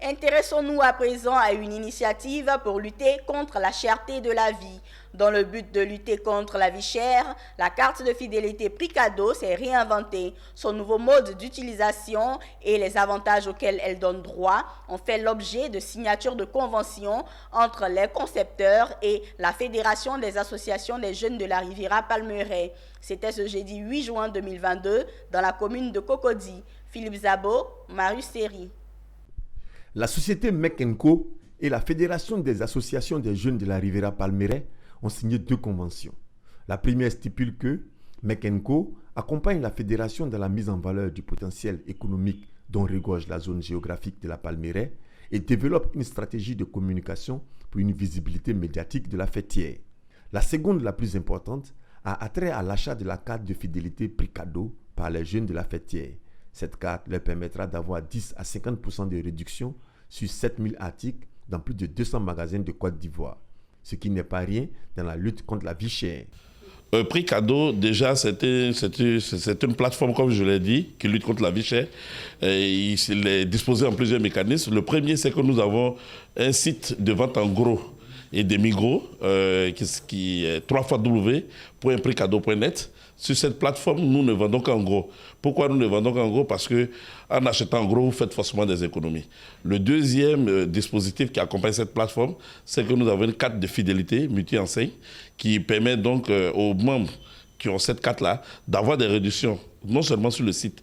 Intéressons-nous à présent à une initiative pour lutter contre la cherté de la vie. Dans le but de lutter contre la vie chère, la carte de fidélité Prix Cadeau s'est réinventée. Son nouveau mode d'utilisation et les avantages auxquels elle donne droit ont fait l'objet de signatures de conventions entre les concepteurs et la Fédération des associations des jeunes de la Riviera Palmeraie. C'était ce jeudi 8 juin 2022 dans la commune de Cocody. Philippe Zabo, Marius Seri. La société MEC & Co et la Fédération des associations des jeunes de la Riviera Palmeraie ont signé 2 conventions. La première stipule que MEC & Co accompagne la fédération dans la mise en valeur du potentiel économique dont regorge la zone géographique de la Palmeraie et développe une stratégie de communication pour une visibilité médiatique de la fêtière. La seconde, la plus importante, a attrait à l'achat de la carte de fidélité Prix Cadeau par les jeunes de la fêtière. Cette carte leur permettra d'avoir 10 à 50% de réduction sur 7000 articles dans plus de 200 magasins de Côte d'Ivoire, ce qui n'est pas rien dans la lutte contre la vie chère. Prix Cadeau, déjà, c'est une plateforme, comme je l'ai dit, qui lutte contre la vie chère. Et il est disposé en plusieurs mécanismes. Le premier, c'est que nous avons un site de vente en gros et demi-gros, qui est www.prixcadeau.net. Sur cette plateforme, nous ne vendons qu'en gros. Pourquoi nous ne vendons qu'en gros? Parce qu'en achetant en gros, vous faites forcément des économies. Le deuxième dispositif qui accompagne cette plateforme, c'est que nous avons une carte de fidélité multi-enseigne qui permet donc aux membres qui ont cette carte-là d'avoir des réductions, non seulement sur le site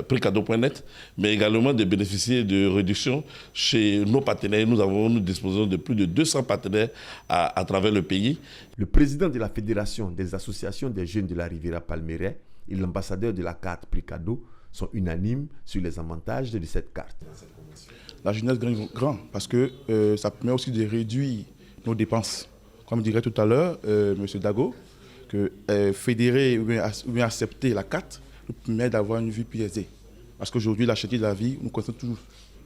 prixcadeau.net, mais également de bénéficier de réductions chez nos partenaires. Nous disposons de plus de 200 partenaires à travers le pays. Le président de la Fédération des associations des jeunes de la Riviera Palmeraie et l'ambassadeur de la carte Prix Cadeau sont unanimes sur les avantages de cette carte. La jeunesse gagne grand parce que ça permet aussi de réduire nos dépenses. Comme dirait tout à l'heure M. Dago, que fédérer ou bien accepter la carte nous permet d'avoir une vie plus aisée. Parce qu'aujourd'hui, la cherté de la vie, nous connaissons tous,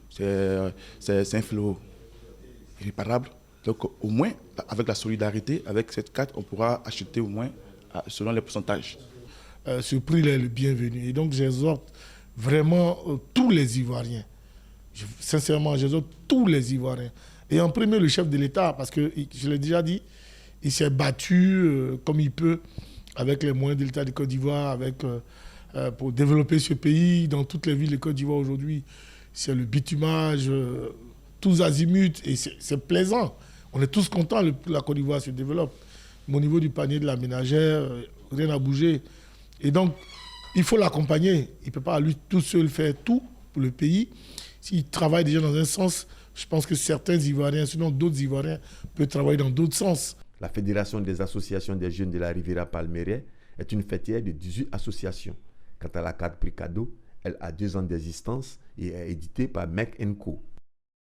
c'est un fléau irréparable. Donc au moins, avec la solidarité, avec cette carte, on pourra acheter au moins selon les pourcentages. Ce prix est le bienvenu. Et donc j'exhorte vraiment tous les Ivoiriens. Sincèrement, j'exhorte tous les Ivoiriens. Et en premier, le chef de l'État, parce que, je l'ai déjà dit, il s'est battu comme il peut avec les moyens de l'État de Côte d'Ivoire, pour développer ce pays. Dans toutes les villes de Côte d'Ivoire aujourd'hui, c'est le bitumage, tous azimuts, et c'est plaisant. On est tous contents que la Côte d'Ivoire se développe. Mais au niveau du panier de la ménagère, rien n'a bougé. Et donc, il faut l'accompagner. Il ne peut pas lui tout seul faire tout pour le pays. S'il travaille déjà dans un sens, je pense que certains Ivoiriens, sinon d'autres Ivoiriens, peuvent travailler dans d'autres sens. La Fédération des associations des jeunes de la Riviera Palmeraie est une fêtière de 18 associations. Quant à la carte Prix Cadeau, elle a 2 ans d'existence et est éditée par MEC & Co.